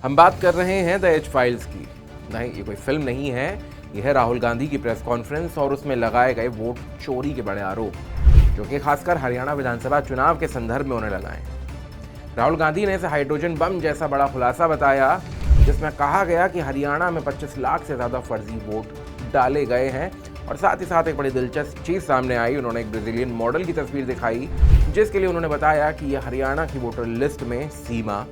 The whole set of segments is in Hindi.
हम बात कर रहे हैं द एज फाइल्स की। नहीं, ये कोई फिल्म नहीं है, ये है राहुल गांधी की प्रेस कॉन्फ्रेंस और उसमें लगाए गए वोट चोरी के बड़े आरोप, जो कि खासकर हरियाणा विधानसभा चुनाव के संदर्भ में उन्हें लगाए। राहुल गांधी ने इसे हाइड्रोजन बम जैसा बड़ा खुलासा बताया, जिसमें कहा गया कि हरियाणा में 25 लाख से ज़्यादा फर्जी वोट डाले गए हैं। और साथ ही साथ एक बड़ी दिलचस्प चीज़ सामने आई। उन्होंने एक ब्राज़ीलियन मॉडल की तस्वीर दिखाई, जिसके लिए उन्होंने बताया कि यह हरियाणा की वोटर लिस्ट में सीमा,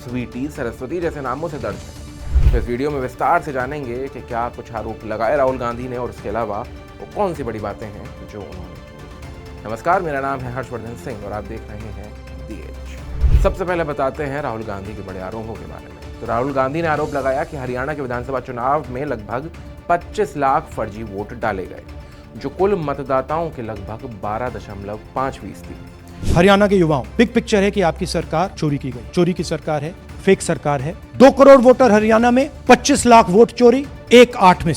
स्वीटी, सरस्वती जैसे नामों से दर्ज है। तो इस वीडियो में विस्तार से जानेंगे कि क्या कुछ आरोप लगाए राहुल गांधी ने और इसके अलावा वो कौन सी बड़ी बातें हैं जो उन्होंने की। नमस्कार, मेरा नाम है हर्षवर्धन सिंह और आप देख रहे हैं द एज। सबसे पहले बताते हैं राहुल गांधी के बड़े आरोपों के बारे में। तो राहुल गांधी ने आरोप लगाया कि हरियाणा के विधानसभा चुनाव में लगभग 25 लाख फर्जी वोट डाले गए, जो कुल मतदाताओं के लगभग 12.5% थी। हरियाणा के युवाओं, बिग पिक्चर है कि आपकी सरकार चोरी की गई, चोरी की सरकार है, फेक सरकार है। 2 करोड़ वोटर हरियाणा में, 25 लाख वोट चोरी, 8 में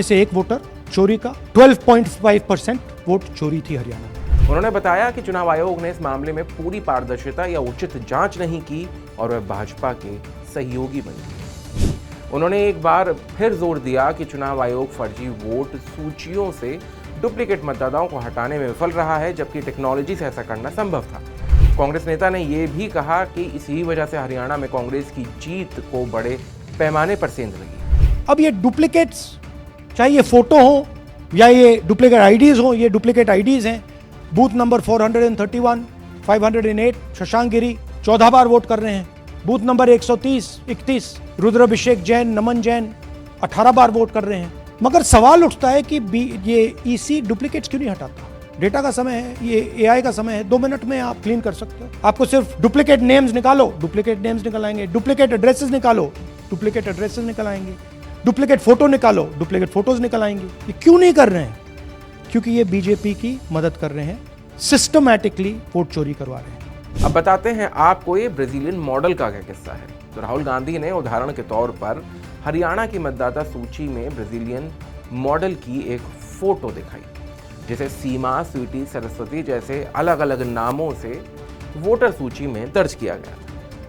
से 1 वोटर चोरी का। 12.5% वोट चोरी थी हरियाणा में। उन्होंने बताया कि चुनाव आयोग ने इस मामले में पूरी पारदर्शिता या उचित जांच नहीं की और वह भाजपा के सहयोगी बने। उन्होंने एक बार फिर जोर दिया कि चुनाव आयोग फर्जी वोट सूचियों से डुप्लीकेट मतदाताओं को हटाने में विफल रहा है, जबकि टेक्नोलॉजी से ऐसा करना संभव था। कांग्रेस नेता ने यह भी कहा कि इसी वजह से हरियाणा में कांग्रेस की जीत को बड़े पैमाने पर सेंध लगी। अब ये डुप्लीकेट्स, चाहे ये फोटो हो या ये डुप्लीकेट आईडीज हो, ये डुप्लीकेट आईडीज हैं। बूथ नंबर 431, 508 शशांक गिरी 14 बार वोट कर रहे हैं। बूथ नंबर 130, 31 रुद्राभिषेक जैन, नमन जैन 18 बार वोट कर रहे हैं। मगर सवाल उठता है कि ये ईसी डुप्लीकेट्स क्यों नहीं हटाता? डेटा का समय है, ये एआई का समय है, 2 मिनट में आप क्लीन कर सकते हो। आपको सिर्फ डुप्लीकेट नेम्स निकालो, डुप्लीकेट नेम्स निकल आएंगे। डुप्लीकेट एड्रेसेस निकालो, डुप्लीकेट एड्रेसेस निकल आएंगे। डुप्लीकेट फोटो निकालो, डुप्लीकेट फोटोज निकल आएंगे। ये क्यों नहीं कर रहे हैं? क्योंकि ये बीजेपी की मदद कर रहे हैं, सिस्टमैटिकली वोट चोरी करवा रहे हैं। अब बताते हैं आपको ये ब्राजीलियन मॉडल का क्या किस्सा है। तो राहुल गांधी ने उदाहरण के तौर पर हरियाणा की मतदाता सूची में ब्राजीलियन मॉडल की एक फोटो दिखाई, जिसे सीमा, स्वीटी, सरस्वती जैसे अलग अलग नामों से वोटर सूची में दर्ज किया गया,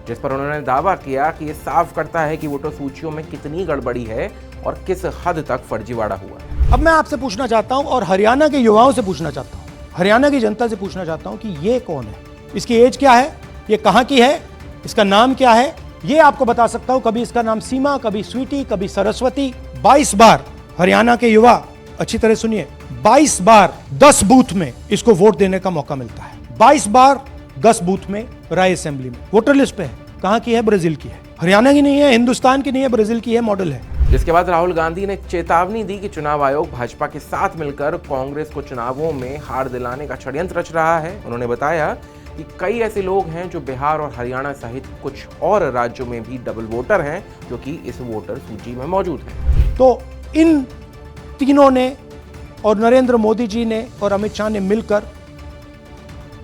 जिस पर उन्होंने दावा किया कि ये साफ करता है कि वोटर सूचियों में कितनी गड़बड़ी है और किस हद तक फर्जीवाड़ा हुआ है। अब मैं आपसे पूछना चाहता हूं और हरियाणा के युवाओं से पूछना चाहता हूं, हरियाणा की जनता से पूछना चाहता हूं कि ये कौन है, इसकी एज क्या है, ये कहां की है, इसका नाम क्या है। ये आपको बता सकता हूं, कभी इसका नाम सीमा, कभी स्वीटी, कभी सरस्वती। 22 बार हरियाणा के युवा, अच्छी तरह सुनिए, 22 बार 10 बूथ में इसको वोट देने का मौका मिलता है। 22 बार 10 बूथ में राय असेंबली में वोटर लिस्ट पे है। कहां की है? ब्राजील की है। हरियाणा की नहीं है, हिंदुस्तान की नहीं है, ब्राजील की है, मॉडल है। जिसके बाद राहुल गांधी ने चेतावनी दी कि चुनाव आयोग भाजपा के साथ मिलकर कांग्रेस को चुनावों में हार दिलाने का षड्यंत्र रच रहा है। उन्होंने बताया कि कई ऐसे लोग हैं जो बिहार और हरियाणा सहित कुछ और राज्यों में भी डबल वोटर हैं, जो कि इस वोटर सूची में मौजूद हैं। तो इन तीनों ने और नरेंद्र मोदी जी ने और अमित शाह ने मिलकर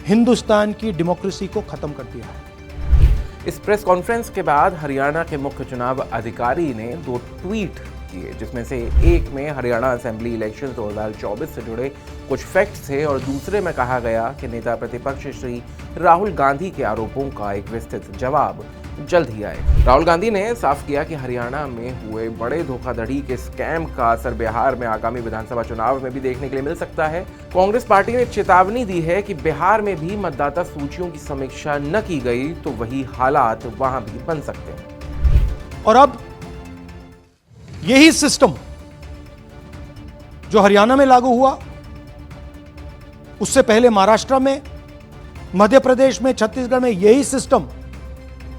हिंदुस्तान की डेमोक्रेसी को खत्म कर दिया है। इस प्रेस कॉन्फ्रेंस के बाद हरियाणा के मुख्य चुनाव अधिकारी ने 2 ट्वीट किए, जिसमें से एक में हरियाणा असेंबली इलेक्शन 2024 से जुड़े कुछ फैक्ट्स थे और दूसरे में कहा गया कि नेता प्रतिपक्ष श्री राहुल गांधी के आरोपों का एक विस्तृत जवाब जल्द ही आए। राहुल गांधी ने साफ किया कि हरियाणा में हुए बड़े धोखाधड़ी के स्कैम का असर बिहार में आगामी विधानसभा चुनाव में भी देखने के लिए मिल सकता है। कांग्रेस पार्टी ने चेतावनी दी है कि बिहार में भी मतदाता सूचियों की समीक्षा न की गई तो वही हालात वहां भी बन सकते हैं। और अब यही सिस्टम जो हरियाणा में लागू हुआ, उससे पहले महाराष्ट्र में, मध्य प्रदेश में, छत्तीसगढ़ में यही सिस्टम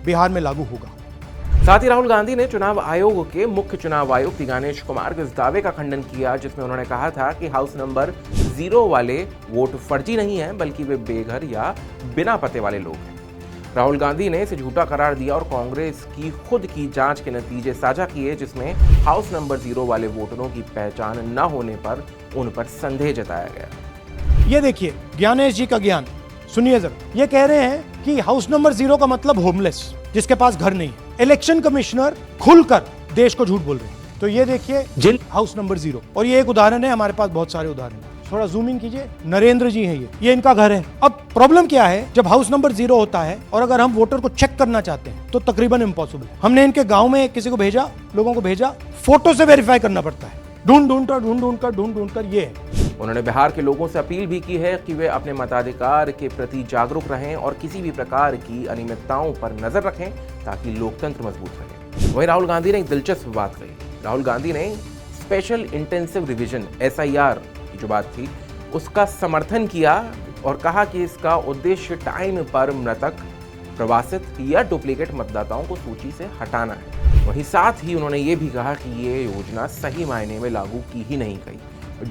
बिहार में लागू होगा। साथ ही राहुल गांधी ने चुनाव आयोग के मुख्य चुनाव आयुक्त गणेश कुमार के इस दावे का खंडन किया, जिसमें उन्होंने कहा था कि हाउस नंबर 0 वाले वोट फर्जी नहीं है, बल्कि वे बेघर या बिना पते वाले लोग हैं। राहुल गांधी ने इसे झूठा करार दिया और कांग्रेस की खुद की जांच के नतीजे साझा किए, जिसमें हाउस नंबर 0 वाले वोटरों की पहचान न होने पर उन पर संदेह जताया गया। ये देखिए ज्ञानेश जी का ज्ञान, सुनिए जरा। ये कह रहे हैं कि हाउस नंबर 0 का मतलब होमलेस, जिसके पास घर नहीं है। इलेक्शन कमिश्नर खुलकर देश को झूठ बोल रहे हैं। तो ये देखिए हाउस नंबर 0, और ये एक उदाहरण है, हमारे पास बहुत सारे उदाहरण हैं। थोड़ा जूम इन कीजिए, नरेंद्र जी हैं ये इनका घर है। अब प्रॉब्लम क्या है, जब हाउस नंबर 0 होता है और अगर हम वोटर को चेक करना चाहते हैं तो तकरीबन इम्पॉसिबल है। हमने इनके गांव में किसी को भेजा, लोगों को भेजा, फोटो से वेरीफाई करना पड़ता है, ढूंढ कर ये है। उन्होंने बिहार के लोगों से अपील भी की है कि वे अपने मताधिकार के प्रति जागरूक रहें और किसी भी प्रकार की अनियमितताओं पर नजर रखें ताकि लोकतंत्र मजबूत रहे। वहीं राहुल गांधी ने एक दिलचस्प बात कही। राहुल गांधी ने स्पेशल इंटेंसिव रिवीजन SIR की जो बात थी उसका समर्थन किया और कहा कि इसका उद्देश्य टाइम पर मृतक, प्रवासित या डुप्लीकेट मतदाताओं को सूची से हटाना है। वहीं साथ ही उन्होंने ये भी कहा कि ये योजना सही मायने में लागू की ही नहीं गई,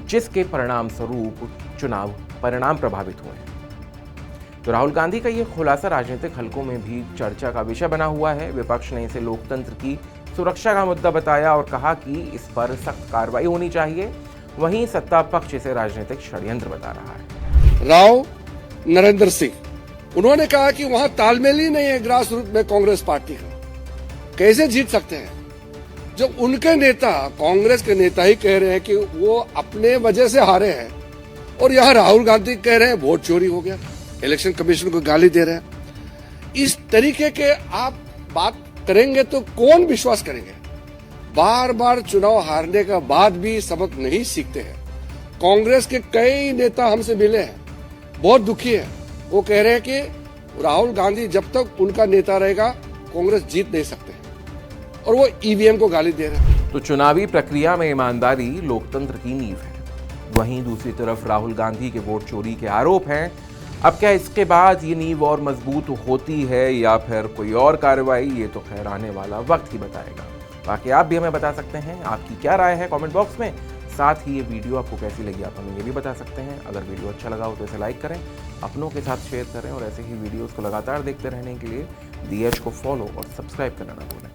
जिसके परिणाम स्वरूप चुनाव परिणाम प्रभावित हुए हैं। तो राहुल गांधी का ये खुलासा राजनीतिक हलकों में भी चर्चा का विषय बना हुआ है। विपक्ष ने इसे लोकतंत्र की सुरक्षा का मुद्दा बताया और कहा कि इस पर सख्त कार्रवाई होनी चाहिए। वहीं सत्ता पक्ष इसे राजनीतिक षड्यंत्र बता रहा है। राव नरेंद्र सिंह, उन्होंने कहा कि वहां तालमेल ही नहीं है ग्रास रूट में कांग्रेस पार्टी का, कैसे जीत सकते हैं? जब उनके नेता, कांग्रेस के नेता ही कह रहे हैं कि वो अपने वजह से हारे हैं और यहाँ राहुल गांधी कह रहे हैं वोट चोरी हो गया, इलेक्शन कमीशन को गाली दे रहे हैं। इस तरीके के आप बात करेंगे तो कौन विश्वास करेंगे? बार बार चुनाव हारने के बाद भी सबक नहीं सीखते हैं। कांग्रेस के कई नेता हमसे मिले हैं, बहुत दुखी है। वो कह रहे हैं कि राहुल गांधी जब तक उनका नेता रहेगा कांग्रेस जीत नहीं सकते और वो EVM को गाली दे रहे हैं। तो चुनावी प्रक्रिया में ईमानदारी लोकतंत्र की नींव है। वहीं दूसरी तरफ राहुल गांधी के वोट चोरी के आरोप हैं। अब क्या इसके बाद ये नींव और मजबूत होती है या फिर कोई और कार्रवाई, ये तो खैर आने वाला वक्त ही बताएगा। बाकी आप भी हमें बता सकते हैं आपकी क्या राय है कमेंट बॉक्स में। साथ ही ये वीडियो आपको कैसी लगी आप हमें ये भी बता सकते हैं। अगर वीडियो अच्छा लगा हो तो इसे लाइक करें, अपनों के साथ शेयर करें और ऐसे ही वीडियोस को लगातार देखते रहने के लिए DH को फॉलो और सब्सक्राइब करना ना भूलें।